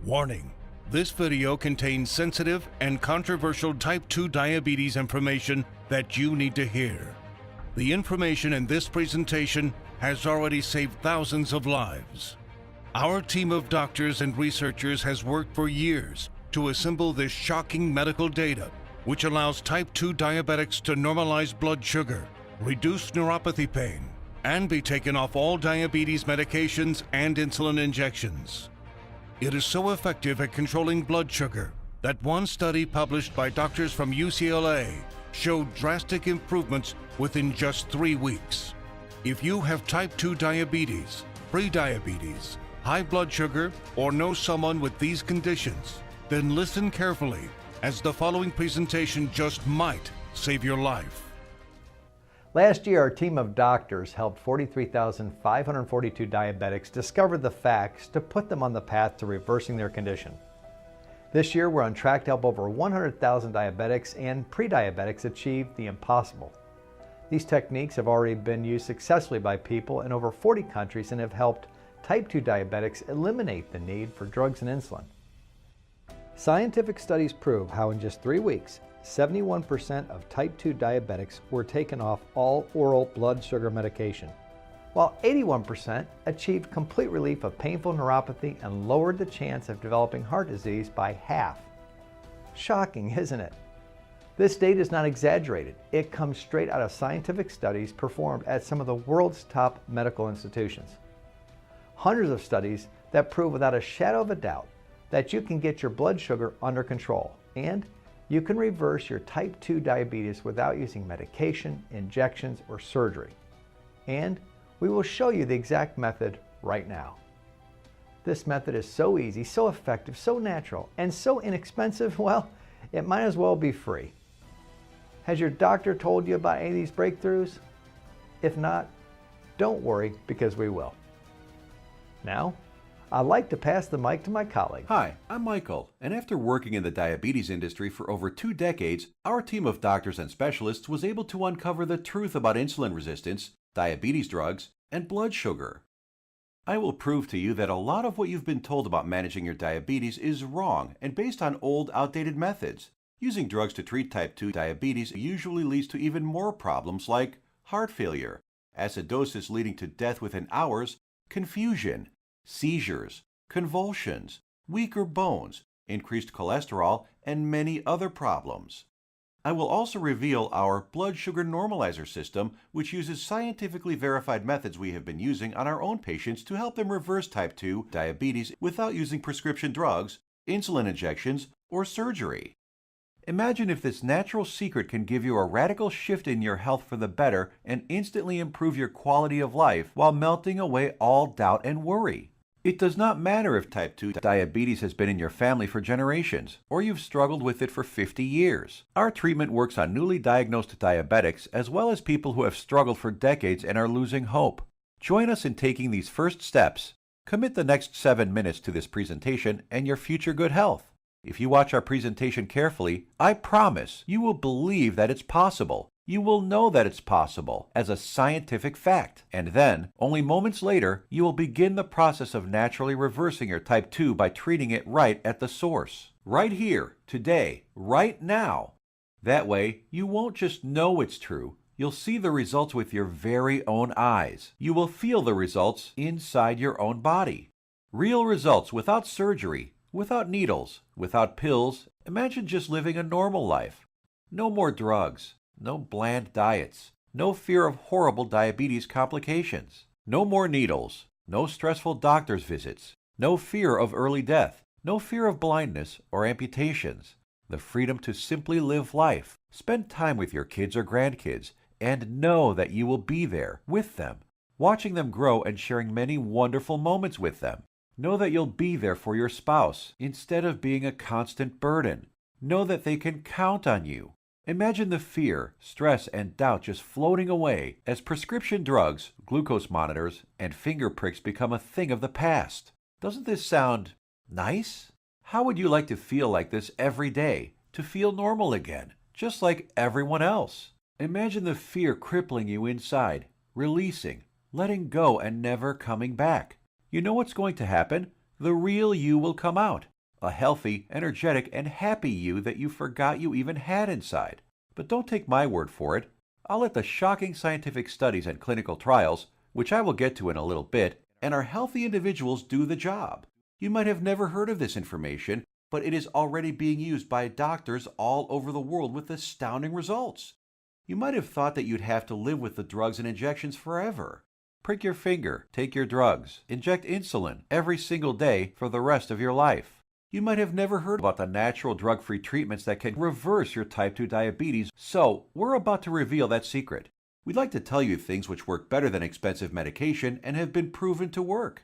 Warning: this video contains sensitive and controversial type 2 diabetes information that you need to hear. The information in this presentation has already saved thousands of lives. Our team of doctors and researchers has worked for years to assemble this shocking medical data, which allows type 2 diabetics to normalize blood sugar, reduce neuropathy pain, and be taken off all diabetes medications and insulin injections. It is so effective at controlling blood sugar that one study published by doctors from UCLA showed drastic improvements within just 3 weeks. If you have type 2 diabetes, prediabetes, high blood sugar, or know someone with these conditions, then listen carefully, as the following presentation just might save your life. Last year, our team of doctors helped 43,542 diabetics discover the facts to put them on the path to reversing their condition. This year, we're on track to help over 100,000 diabetics and pre-diabetics achieve the impossible. These techniques have already been used successfully by people in over 40 countries and have helped type 2 diabetics eliminate the need for drugs and insulin. Scientific studies prove how in just 3 weeks, 71% of type 2 diabetics were taken off all oral blood sugar medication, while 81% achieved complete relief of painful neuropathy and lowered the chance of developing heart disease by half. Shocking, isn't it? This data is not exaggerated. It comes straight out of scientific studies performed at some of the world's top medical institutions. Hundreds of studies that prove without a shadow of a doubt that you can get your blood sugar under control, and you can reverse your type 2 diabetes without using medication, injections, or surgery. And we will show you the exact method right now. This method is so easy, so effective, so natural, and so inexpensive, well, it might as well be free. Has your doctor told you about any of these breakthroughs? If not, don't worry, because we will. Now, I'd like to pass the mic to my colleague. Hi, I'm Michael, and after working in the diabetes industry for over 2 decades, our team of doctors and specialists was able to uncover the truth about insulin resistance, diabetes drugs, and blood sugar. I will prove to you that a lot of what you've been told about managing your diabetes is wrong and based on old, outdated methods. Using drugs to treat type 2 diabetes usually leads to even more problems like heart failure, acidosis leading to death within hours, confusion, seizures, convulsions, weaker bones, increased cholesterol, and many other problems. I will also reveal our blood sugar normalizer system, which uses scientifically verified methods we have been using on our own patients to help them reverse type 2 diabetes without using prescription drugs, insulin injections, or surgery. Imagine if this natural secret can give you a radical shift in your health for the better and instantly improve your quality of life while melting away all doubt and worry. It does not matter if type 2 diabetes has been in your family for generations, or you've struggled with it for 50 years. Our treatment works on newly diagnosed diabetics as well as people who have struggled for decades and are losing hope. Join us in taking these first steps. Commit the next 7 minutes to this presentation and your future good health. If you watch our presentation carefully, I promise you will believe that it's possible. You will know that it's possible as a scientific fact. And then, only moments later, you will begin the process of naturally reversing your type 2 by treating it right at the source. Right here, today, right now. That way, you won't just know it's true. You'll see the results with your very own eyes. You will feel the results inside your own body. Real results without surgery, without needles, without pills. Imagine just living a normal life. No more drugs. No bland diets, no fear of horrible diabetes complications, no more needles, no stressful doctor's visits, no fear of early death, no fear of blindness or amputations, the freedom to simply live life, spend time with your kids or grandkids, and know that you will be there with them, watching them grow and sharing many wonderful moments with them. Know that you'll be there for your spouse instead of being a constant burden. Know that they can count on you. Imagine the fear, stress, and doubt just floating away as prescription drugs, glucose monitors, and finger pricks become a thing of the past. Doesn't this sound nice? How would you like to feel like this every day, to feel normal again, just like everyone else? Imagine the fear crippling you inside, releasing, letting go, and never coming back. You know what's going to happen? The real you will come out. a healthy, energetic, and happy you that you forgot you even had inside. But don't take my word for it. I'll let the shocking scientific studies and clinical trials, which I will get to in a little bit, and our healthy individuals do the job. You might have never heard of this information, but it is already being used by doctors all over the world with astounding results. You might have thought that you'd have to live with the drugs and injections forever. Prick your finger, take your drugs, inject insulin every single day for the rest of your life. You might have never heard about the natural drug-free treatments that can reverse your type 2 diabetes, so we're about to reveal that secret. We'd like to tell you things which work better than expensive medication and have been proven to work.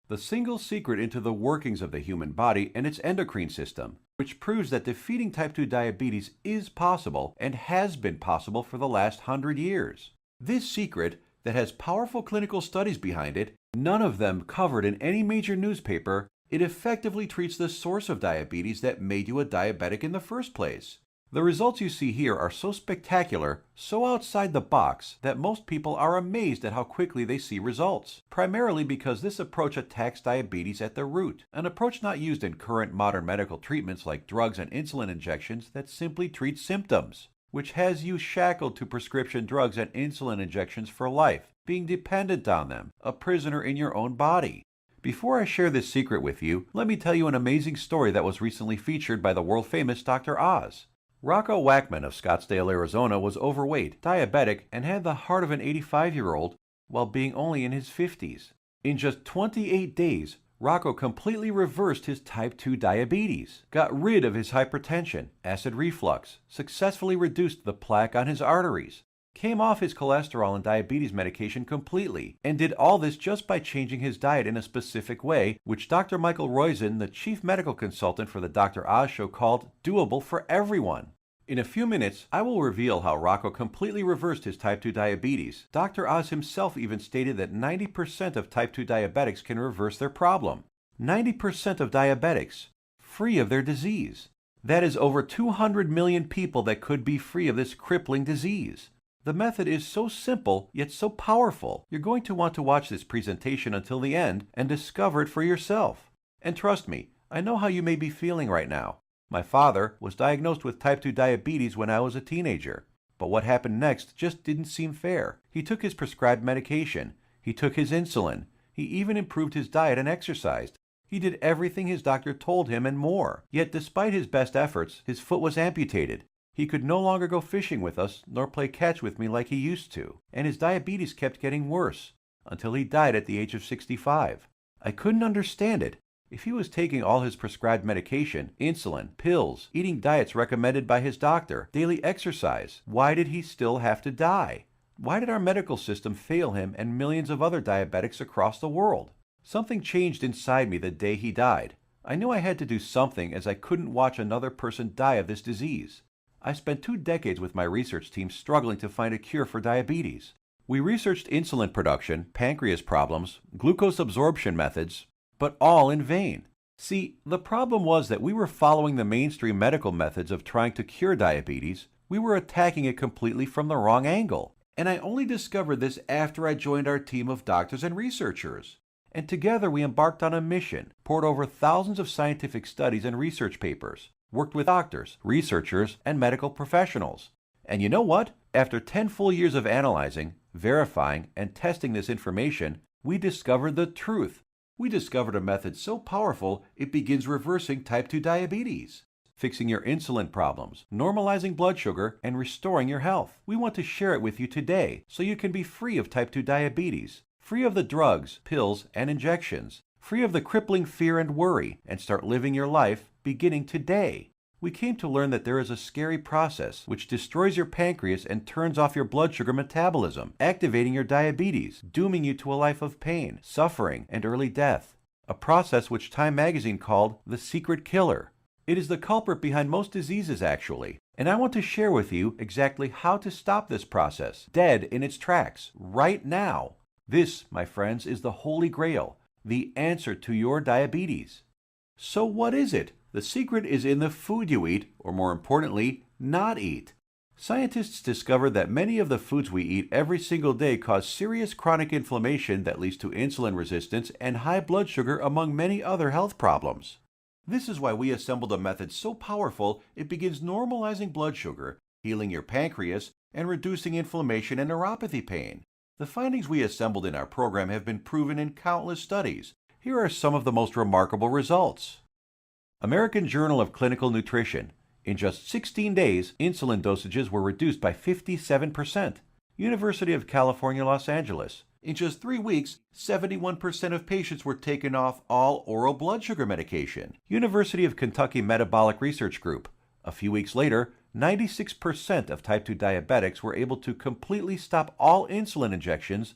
The single secret into the workings of the human body and its endocrine system, which proves that defeating type 2 diabetes is possible and has been possible for the last 100 years. This secret, that has powerful clinical studies behind it, none of them covered in any major newspaper, it effectively treats the source of diabetes that made you a diabetic in the first place. The results you see here are so spectacular, so outside the box, that most people are amazed at how quickly they see results, primarily because this approach attacks diabetes at the root, an approach not used in current modern medical treatments like drugs and insulin injections that simply treat symptoms, which has you shackled to prescription drugs and insulin injections for life, being dependent on them, a prisoner in your own body. Before I share this secret with you, let me tell you an amazing story that was recently featured by the world-famous Dr. Oz. Rocco Wackman of Scottsdale, Arizona was overweight, diabetic, and had the heart of an 85-year-old while being only in his 50s. In just 28 days, Rocco completely reversed his type 2 diabetes, got rid of his hypertension, acid reflux, successfully reduced the plaque on his arteries, came off his cholesterol and diabetes medication completely, and did all this just by changing his diet in a specific way, which Dr. Michael Roizen, the chief medical consultant for the Dr. Oz show, called doable for everyone. In a few minutes, I will reveal how Rocco completely reversed his type 2 diabetes. Dr. Oz himself even stated that 90% of type 2 diabetics can reverse their problem. 90% of diabetics, free of their disease. That is over 200 million people that could be free of this crippling disease. The method is so simple, yet so powerful. You're going to want to watch this presentation until the end and discover it for yourself. And trust me, I know how you may be feeling right now. My father was diagnosed with type 2 diabetes when I was a teenager. But what happened next just didn't seem fair. He took his prescribed medication. He took his insulin. He even improved his diet and exercised. He did everything his doctor told him and more. Yet despite his best efforts, his foot was amputated. He could no longer go fishing with us nor play catch with me like he used to, and his diabetes kept getting worse, until he died at the age of 65. I couldn't understand it. If he was taking all his prescribed medication, insulin, pills, eating diets recommended by his doctor, daily exercise, why did he still have to die? Why did our medical system fail him and millions of other diabetics across the world? Something changed inside me the day he died. I knew I had to do something, as I couldn't watch another person die of this disease. I spent 2 decades with my research team struggling to find a cure for diabetes. We researched insulin production, pancreas problems, glucose absorption methods, but all in vain. See, the problem was that we were following the mainstream medical methods of trying to cure diabetes. We were attacking it completely from the wrong angle. And I only discovered this after I joined our team of doctors and researchers. And together we embarked on a mission, poured over thousands of scientific studies and research papers, worked with doctors, researchers, and medical professionals. And you know what? After 10 full years of analyzing, verifying, and testing this information, we discovered the truth. We discovered a method so powerful it begins reversing type 2 diabetes, fixing your insulin problems, normalizing blood sugar, and restoring your health. We want to share it with you today so you can be free of type 2 diabetes, free of the drugs, pills, and injections, free of the crippling fear and worry, and start living your life beginning today. We came to learn that there is a scary process which destroys your pancreas and turns off your blood sugar metabolism, activating your diabetes, dooming you to a life of pain, suffering, and early death. A process which Time magazine called the secret killer. It is the culprit behind most diseases, actually. And I want to share with you exactly how to stop this process, dead in its tracks, right now. This, my friends, is the Holy Grail, the answer to your diabetes. So what is it? The secret is in the food you eat, or more importantly, not eat. Scientists discovered that many of the foods we eat every single day cause serious chronic inflammation that leads to insulin resistance and high blood sugar, among many other health problems. This is why we assembled a method so powerful it begins normalizing blood sugar, healing your pancreas, and reducing inflammation and neuropathy pain. The findings we assembled in our program have been proven in countless studies. Here are some of the most remarkable results. American Journal of Clinical Nutrition. In just 16 days, insulin dosages were reduced by 57%. University of California, Los Angeles. In just 3 weeks, 71% of patients were taken off all oral blood sugar medication. University of Kentucky Metabolic Research Group. A few weeks later, 96% of type 2 diabetics were able to completely stop all insulin injections.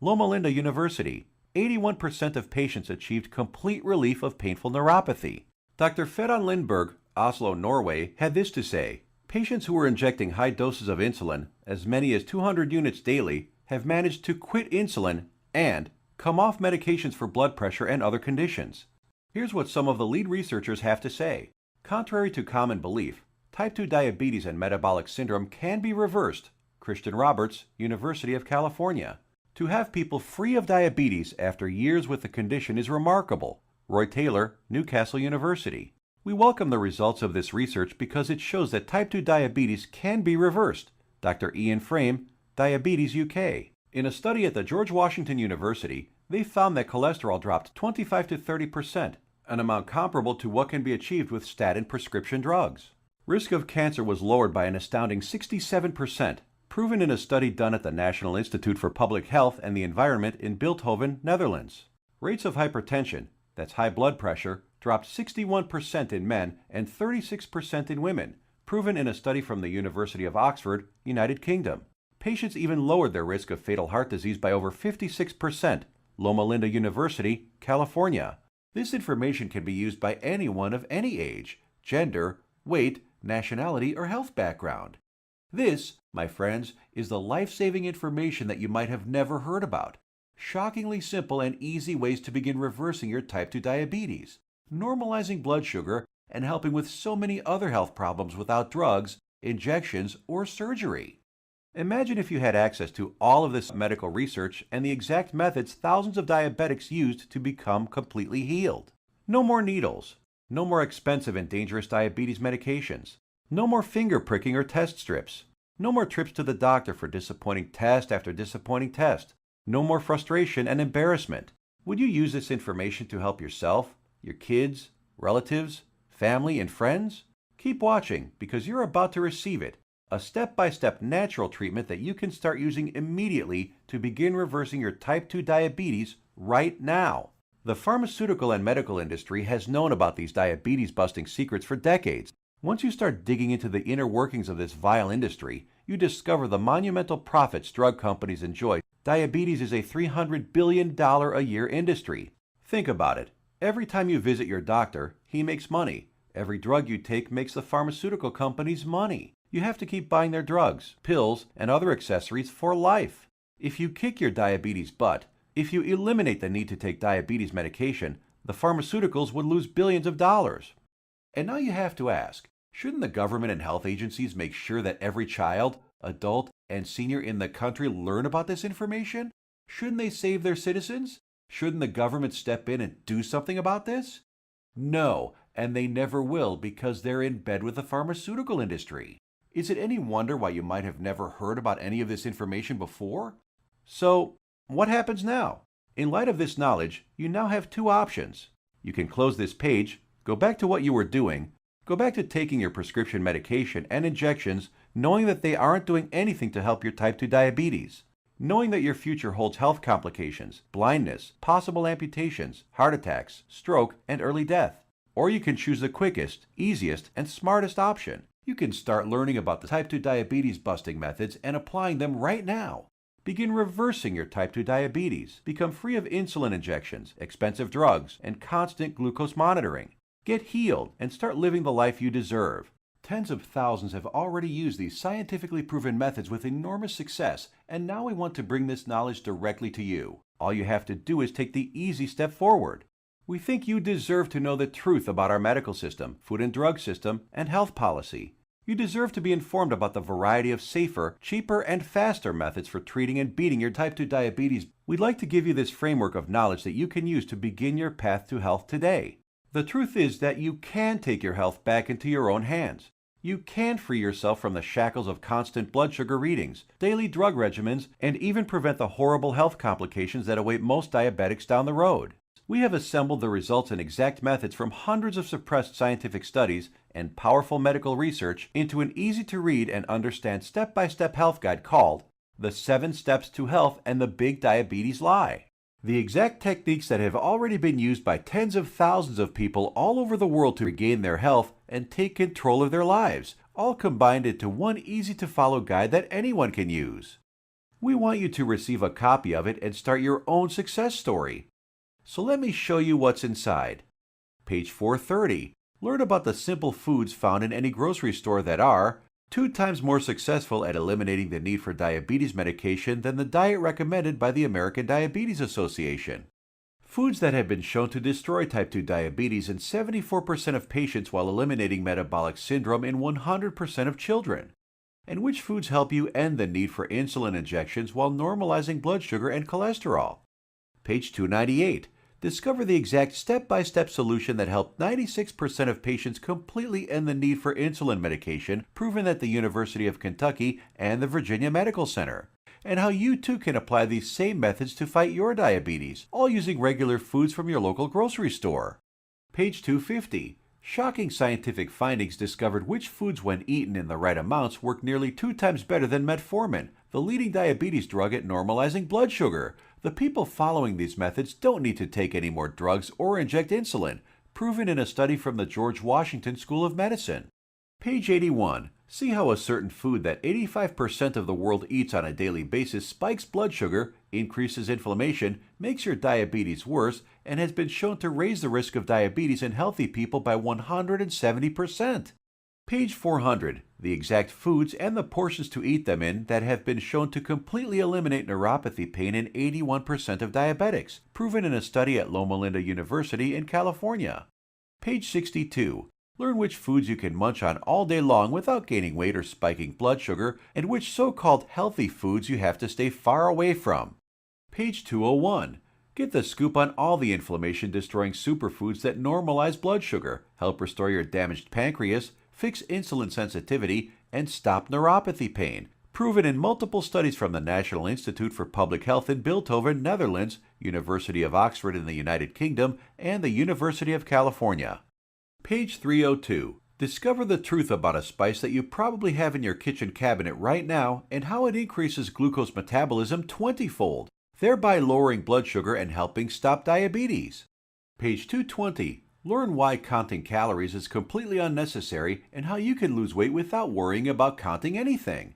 Loma Linda University. 81% of patients achieved complete relief of painful neuropathy. Dr. Ferran Lindberg, Oslo, Norway, had this to say: patients who were injecting high doses of insulin, as many as 200 units daily, have managed to quit insulin and come off medications for blood pressure and other conditions. Here's what some of the lead researchers have to say. Contrary to common belief, type 2 diabetes and metabolic syndrome can be reversed. Christian Roberts, University of California. To have people free of diabetes after years with the condition is remarkable. Roy Taylor, Newcastle University. We welcome the results of this research because it shows that type 2 diabetes can be reversed. Dr. Ian Frame, Diabetes UK. In a study at the George Washington University, they found that cholesterol dropped 25 to 30%, an amount comparable to what can be achieved with statin prescription drugs. Risk of cancer was lowered by an astounding 67%, proven in a study done at the National Institute for Public Health and the Environment in Bilthoven, Netherlands. Rates of hypertension, that's high blood pressure, dropped 61% in men and 36% in women, proven in a study from the University of Oxford, United Kingdom. Patients even lowered their risk of fatal heart disease by over 56%, Loma Linda University, California. This information can be used by anyone of any age, gender, weight, nationality, or health background. This, my friends, is the life-saving information that you might have never heard about. Shockingly simple and easy ways to begin reversing your type 2 diabetes, normalizing blood sugar, and helping with so many other health problems without drugs, injections, or surgery. Imagine if you had access to all of this medical research and the exact methods thousands of diabetics used to become completely healed. No more needles. No more expensive and dangerous diabetes medications. No more finger pricking or test strips. No more trips to the doctor for disappointing test after disappointing test. No more frustration and embarrassment. Would you use this information to help yourself, your kids, relatives, family, and friends? Keep watching because you're about to receive it. A step-by-step natural treatment that you can start using immediately to begin reversing your type 2 diabetes right now. The pharmaceutical and medical industry has known about these diabetes-busting secrets for decades. Once you start digging into the inner workings of this vile industry, you discover the monumental profits drug companies enjoy. Diabetes is a $300 billion a year industry. Think about it. Every time you visit your doctor, he makes money. Every drug you take makes the pharmaceutical companies money. You have to keep buying their drugs, pills, and other accessories for life. If you kick your diabetes butt, if you eliminate the need to take diabetes medication, the pharmaceuticals would lose billions of dollars. And now you have to ask, shouldn't the government and health agencies make sure that every child, adult, and senior in the country learn about this information? Shouldn't they save their citizens? Shouldn't the government step in and do something about this? No, and they never will because they're in bed with the pharmaceutical industry. Is it any wonder why you might have never heard about any of this information before? So, what happens now? In light of this knowledge, you now have two options. You can close this page, go back to what you were doing, go back to taking your prescription medication and injections, knowing that they aren't doing anything to help your type 2 diabetes, knowing that your future holds health complications, blindness, possible amputations, heart attacks, stroke, and early death. Or you can choose the quickest, easiest, and smartest option. You can start learning about the type 2 diabetes busting methods and applying them right now. Begin reversing your type 2 diabetes. Become free of insulin injections, expensive drugs, and constant glucose monitoring. Get healed and start living the life you deserve. Tens of thousands have already used these scientifically proven methods with enormous success, and now we want to bring this knowledge directly to you. All you have to do is take the easy step forward. We think you deserve to know the truth about our medical system, food and drug system, and health policy. You deserve to be informed about the variety of safer, cheaper, and faster methods for treating and beating your type 2 diabetes. We'd like to give you this framework of knowledge that you can use to begin your path to health today. The truth is that you can take your health back into your own hands. You can free yourself from the shackles of constant blood sugar readings, daily drug regimens, and even prevent the horrible health complications that await most diabetics down the road. We have assembled the results and exact methods from hundreds of suppressed scientific studies and powerful medical research into an easy-to-read and understand step-by-step health guide called The 7 Steps to Health and the Big Diabetes Lie. The exact techniques that have already been used by tens of thousands of people all over the world to regain their health and take control of their lives, all combined into one easy-to-follow guide that anyone can use. We want you to receive a copy of it and start your own success story. So let me show you what's inside. Page 430. Learn about the simple foods found in any grocery store that are 2 times more successful at eliminating the need for diabetes medication than the diet recommended by the American Diabetes Association. Foods that have been shown to destroy type 2 diabetes in 74% of patients while eliminating metabolic syndrome in 100% of children. And which foods help you end the need for insulin injections while normalizing blood sugar and cholesterol. Page 298. Discover the exact step-by-step solution that helped 96% of patients completely end the need for insulin medication, proven at the University of Kentucky and the Virginia Medical Center, and how you too can apply these same methods to fight your diabetes, all using regular foods from your local grocery store. Page 250. Shocking scientific findings discovered which foods, when eaten in the right amounts, work nearly 2 times better than metformin, the leading diabetes drug at normalizing blood sugar. The people following these methods don't need to take any more drugs or inject insulin, proven in a study from the George Washington School of Medicine. Page 81. See how a certain food that 85% of the world eats on a daily basis spikes blood sugar, increases inflammation, makes your diabetes worse, and has been shown to raise the risk of diabetes in healthy people by 170%. Page 400. The exact foods and the portions to eat them in that have been shown to completely eliminate neuropathy pain in 81% of diabetics, proven in a study at Loma Linda University in California. Page 62. Learn which foods you can munch on all day long without gaining weight or spiking blood sugar, and which so-called healthy foods you have to stay far away from. Page 201. Get the scoop on all the inflammation-destroying superfoods that normalize blood sugar, help restore your damaged pancreas, fix insulin sensitivity, and stop neuropathy pain, proven in multiple studies from the National Institute for Public Health in Bilthoven, Netherlands, University of Oxford in the United Kingdom, and the University of California. Page 302. Discover the truth about a spice that you probably have in your kitchen cabinet right now and how it increases glucose metabolism 20-fold, thereby lowering blood sugar and helping stop diabetes. Page 220. Learn why counting calories is completely unnecessary and how you can lose weight without worrying about counting anything.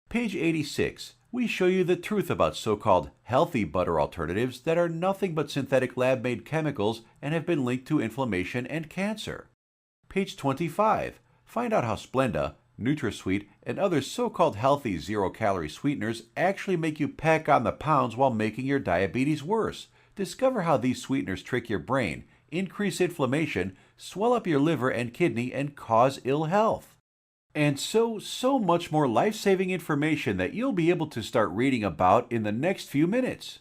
Page 86. We show you the truth about so-called healthy butter alternatives that are nothing but synthetic lab-made chemicals and have been linked to inflammation and cancer. Page 25. Find out how Splenda, NutraSweet, and other so-called healthy zero-calorie sweeteners actually make you pack on the pounds while making your diabetes worse. Discover how these sweeteners trick your brain, increase inflammation, swell up your liver and kidney, and cause ill health. And so much more life-saving information that you'll be able to start reading about in the next few minutes.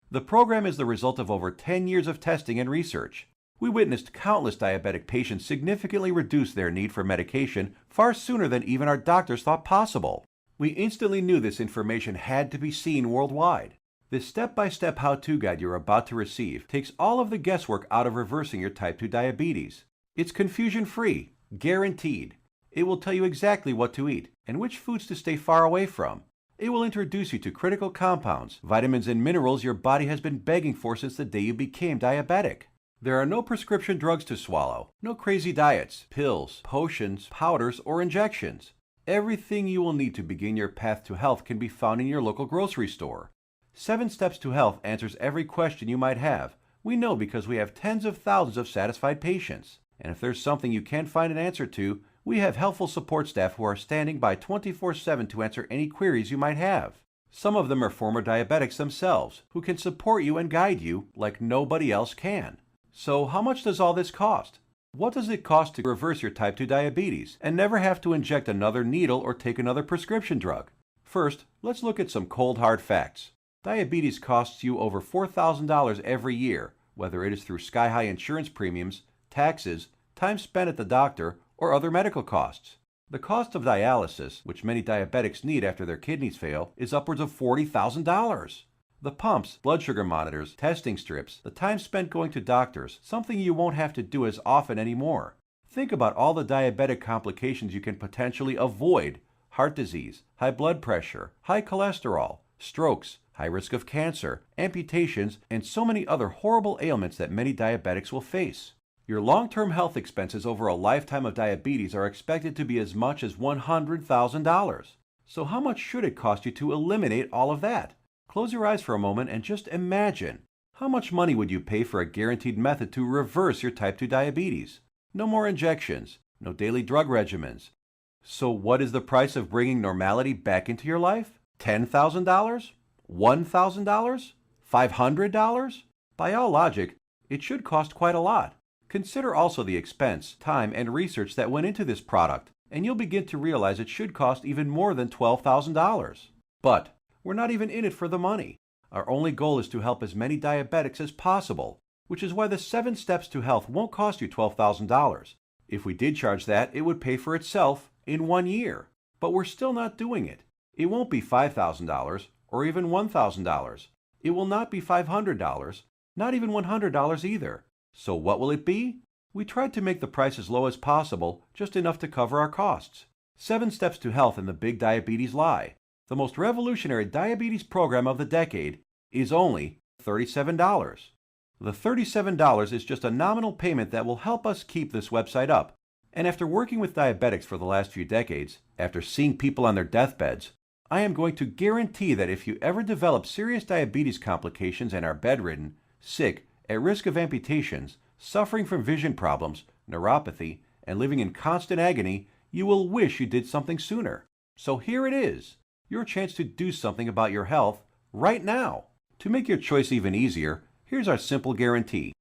The program is the result of over 10 years of testing and research. We witnessed countless diabetic patients significantly reduce their need for medication far sooner than even our doctors thought possible. We instantly knew this information had to be seen worldwide. This step-by-step how-to guide you're about to receive takes all of the guesswork out of reversing your type 2 diabetes. It's confusion-free, guaranteed. It will tell you exactly what to eat and which foods to stay far away from. It will introduce you to critical compounds, vitamins and minerals your body has been begging for since the day you became diabetic. There are no prescription drugs to swallow, no crazy diets, pills, potions, powders, or injections. Everything you will need to begin your path to health can be found in your local grocery store. 7 Steps to Health answers every question you might have. We know because we have tens of thousands of satisfied patients. And if there's something you can't find an answer to, we have helpful support staff who are standing by 24/7 to answer any queries you might have. Some of them are former diabetics themselves, who can support you and guide you like nobody else can. So how much does all this cost? What does it cost to reverse your type 2 diabetes and never have to inject another needle or take another prescription drug? First, let's look at some cold hard facts. Diabetes costs you over $4,000 every year, whether it is through sky-high insurance premiums, taxes, time spent at the doctor, or other medical costs. The cost of dialysis, which many diabetics need after their kidneys fail, is upwards of $40,000. The pumps, blood sugar monitors, testing strips, the time spent going to doctors, something you won't have to do as often anymore. Think about all the diabetic complications you can potentially avoid: heart disease, high blood pressure, high cholesterol, strokes, high risk of cancer, amputations, and so many other horrible ailments that many diabetics will face. Your long-term health expenses over a lifetime of diabetes are expected to be as much as $100,000. So how much should it cost you to eliminate all of that? Close your eyes for a moment and just imagine. How much money would you pay for a guaranteed method to reverse your type 2 diabetes? No more injections, no daily drug regimens. So what is the price of bringing normality back into your life? $10,000? $1,000? $500? By all logic, it should cost quite a lot. Consider also the expense, time, and research that went into this product, and you'll begin to realize it should cost even more than $12,000. But we're not even in it for the money. Our only goal is to help as many diabetics as possible, which is why the 7 Steps to Health won't cost you $12,000. If we did charge that, it would pay for itself in 1 year. But we're still not doing it. It won't be $5,000 or even $1,000. It will not be $500, not even $100 either. So what will it be? We tried to make the price as low as possible, just enough to cover our costs. 7 Steps to Health and the Big Diabetes Lie, the most revolutionary diabetes program of the decade, is only $37. The $37 is just a nominal payment that will help us keep this website up. And after working with diabetics for the last few decades, after seeing people on their deathbeds, I am going to guarantee that if you ever develop serious diabetes complications and are bedridden, sick, at risk of amputations, suffering from vision problems, neuropathy, and living in constant agony, you will wish you did something sooner. So here it is, your chance to do something about your health right now. To make your choice even easier, here's our simple guarantee.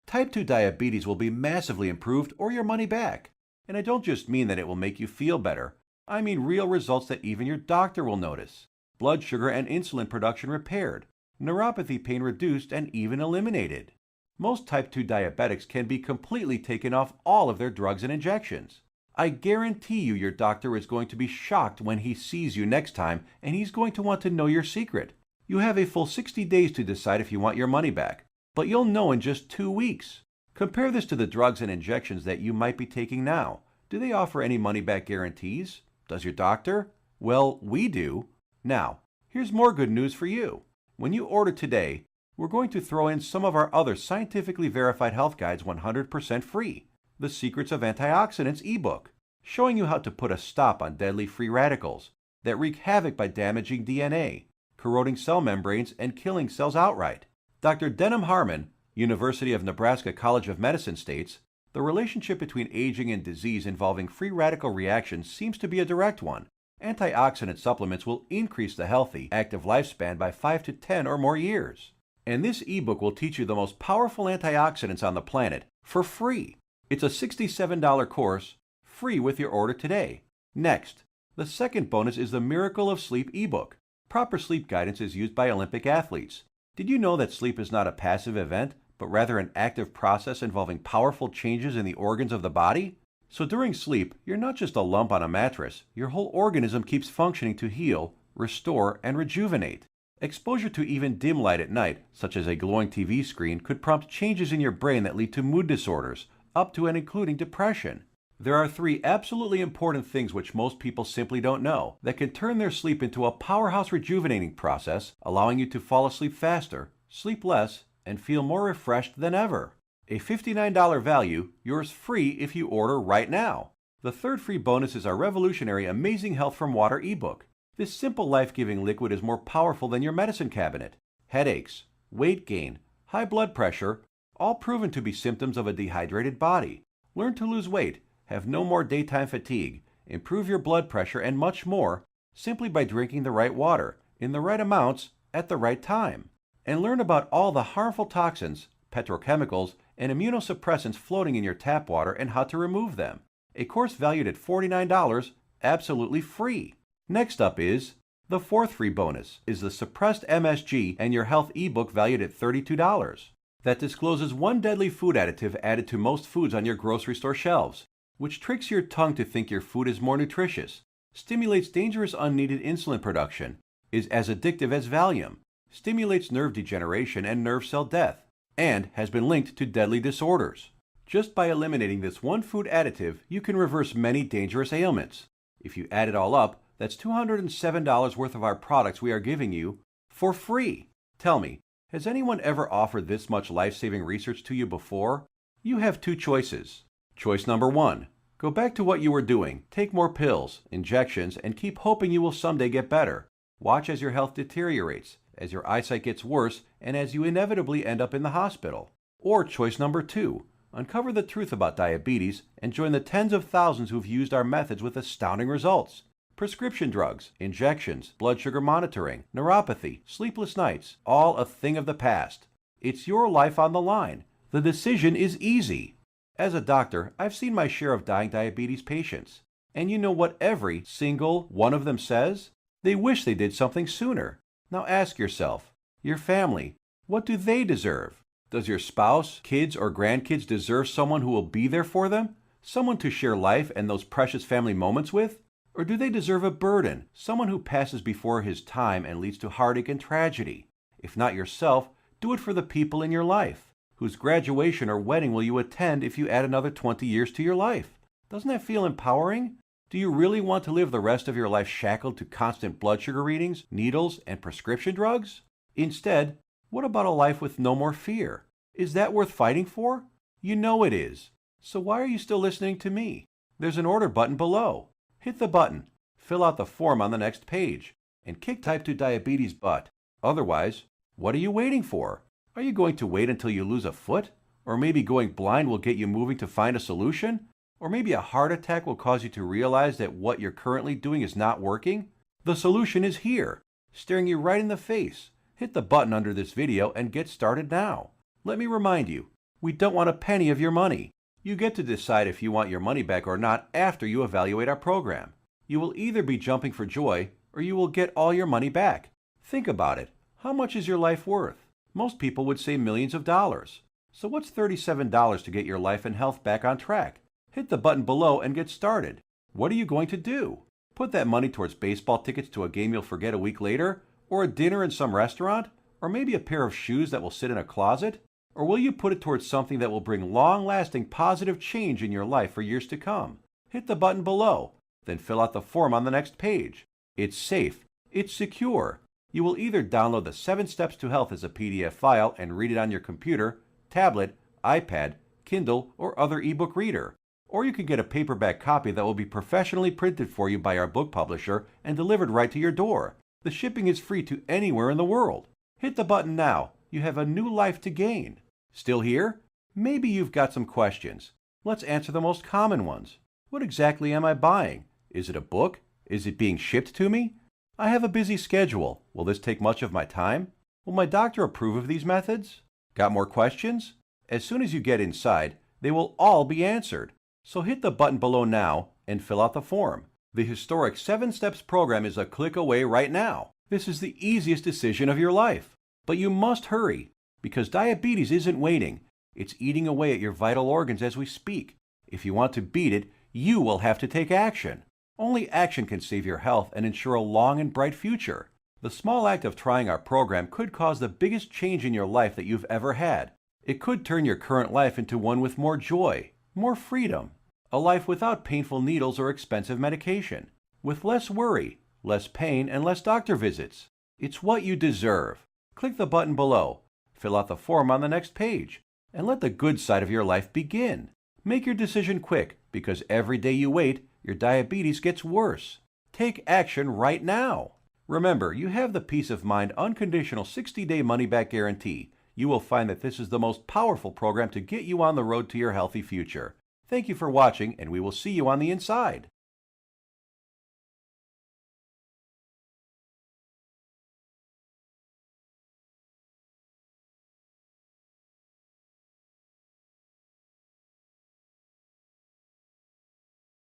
Type 2 diabetes will be massively improved or your money back. And I don't just mean that it will make you feel better. I mean real results that even your doctor will notice. Blood sugar and insulin production repaired, neuropathy pain reduced and even eliminated. Most type 2 diabetics can be completely taken off all of their drugs and injections. I guarantee you your doctor is going to be shocked when he sees you next time, and he's going to want to know your secret. You have a full 60 days to decide if you want your money back, but you'll know in just 2 weeks. Compare this to the drugs and injections that you might be taking now. Do they offer any money-back guarantees? Does your doctor? Well, we do. Now, here's more good news for you. When you order today, we're going to throw in some of our other scientifically verified health guides 100% free. The Secrets of Antioxidants ebook, showing you how to put a stop on deadly free radicals that wreak havoc by damaging DNA, corroding cell membranes, and killing cells outright. Dr. Denham Harmon, University of Nebraska College of Medicine states, the relationship between aging and disease involving free radical reactions seems to be a direct one. Antioxidant supplements will increase the healthy, active lifespan by 5 to 10 or more years. And this ebook will teach you the most powerful antioxidants on the planet for free. It's a $67 course, free with your order today. Next, the second bonus is the Miracle of Sleep ebook. Proper sleep guidance is used by Olympic athletes. Did you know that sleep is not a passive event, but rather an active process involving powerful changes in the organs of the body? So during sleep, you're not just a lump on a mattress. Your whole organism keeps functioning to heal, restore, and rejuvenate. Exposure to even dim light at night, such as a glowing TV screen, could prompt changes in your brain that lead to mood disorders, up to and including depression. There are 3 absolutely important things which most people simply don't know that can turn their sleep into a powerhouse rejuvenating process, allowing you to fall asleep faster, sleep less, and feel more refreshed than ever. A $59 value, yours free if you order right now. The third free bonus is our revolutionary Amazing Health from Water ebook. This simple life-giving liquid is more powerful than your medicine cabinet. Headaches, weight gain, high blood pressure, all proven to be symptoms of a dehydrated body. Learn to lose weight, have no more daytime fatigue, improve your blood pressure, and much more simply by drinking the right water, in the right amounts, at the right time. And learn about all the harmful toxins, petrochemicals, and immunosuppressants floating in your tap water and how to remove them. A course valued at $49, absolutely free. Next up is the fourth free bonus, is the Suppressed MSG and Your Health ebook valued at $32. that discloses one deadly food additive added to most foods on your grocery store shelves, which tricks your tongue to think your food is more nutritious, stimulates dangerous unneeded insulin production, is as addictive as Valium, stimulates nerve degeneration and nerve cell death, and has been linked to deadly disorders. Just by eliminating this one food additive, you can reverse many dangerous ailments. If you add it all up, that's $207 worth of our products we are giving you for free. Tell me, has anyone ever offered this much life-saving research to you before? You have two choices. Choice number 1. Go back to what you were doing, take more pills, injections, and keep hoping you will someday get better. Watch as your health deteriorates, as your eyesight gets worse, and as you inevitably end up in the hospital. Or choice number 2. Uncover the truth about diabetes and join the tens of thousands who've used our methods with astounding results. Prescription drugs, injections, blood sugar monitoring, neuropathy, sleepless nights, all a thing of the past. It's your life on the line. The decision is easy. As a doctor, I've seen my share of dying diabetes patients. And you know what every single one of them says? They wish they did something sooner. Now ask yourself, your family, what do they deserve? Does your spouse, kids, or grandkids deserve someone who will be there for them? Someone to share life and those precious family moments with? Or do they deserve a burden, someone who passes before his time and leads to heartache and tragedy? If not yourself, do it for the people in your life. Whose graduation or wedding will you attend if you add another 20 years to your life? Doesn't that feel empowering? Do you really want to live the rest of your life shackled to constant blood sugar readings, needles, and prescription drugs? Instead, what about a life with no more fear? Is that worth fighting for? You know it is. So why are you still listening to me? There's an order button below. Hit the button, fill out the form on the next page, and kick type 2 diabetes butt. Otherwise, what are you waiting for? Are you going to wait until you lose a foot? Or maybe going blind will get you moving to find a solution? Or maybe a heart attack will cause you to realize that what you're currently doing is not working? The solution is here, staring you right in the face. Hit the button under this video and get started now. Let me remind you, we don't want a penny of your money. You get to decide if you want your money back or not after you evaluate our program. You will either be jumping for joy or you will get all your money back. Think about it. How much is your life worth? Most people would say millions of dollars. So what's $37 to get your life and health back on track? Hit the button below and get started. What are you going to do? Put that money towards baseball tickets to a game you'll forget a week later? Or a dinner in some restaurant? Or maybe a pair of shoes that will sit in a closet? Or will you put it towards something that will bring long-lasting positive change in your life for years to come? Hit the button below, then fill out the form on the next page. It's safe. It's secure. You will either download the 7 Steps to Health as a PDF file and read it on your computer, tablet, iPad, Kindle, or other ebook reader. Or you can get a paperback copy that will be professionally printed for you by our book publisher and delivered right to your door. The shipping is free to anywhere in the world. Hit the button now. You have a new life to gain. Still here? Maybe you've got some questions. Let's answer the most common ones. What exactly am I buying? Is it a book? Is it being shipped to me? I have a busy schedule. Will this take much of my time? Will my doctor approve of these methods? Got more questions? As soon as you get inside, they will all be answered. So hit the button below now and fill out the form. The historic 7 Steps program is a click away right now. This is the easiest decision of your life. But you must hurry, because diabetes isn't waiting. It's eating away at your vital organs as we speak. If you want to beat it, you will have to take action. Only action can save your health and ensure a long and bright future. The small act of trying our program could cause the biggest change in your life that you've ever had. It could turn your current life into one with more joy, more freedom, a life without painful needles or expensive medication, with less worry, less pain, and less doctor visits. It's what you deserve. Click the button below, fill out the form on the next page, and let the good side of your life begin. Make your decision quick, because every day you wait, your diabetes gets worse. Take action right now. Remember, you have the peace of mind unconditional 60-day money-back guarantee. You will find that this is the most powerful program to get you on the road to your healthy future. Thank you for watching, and we will see you on the inside.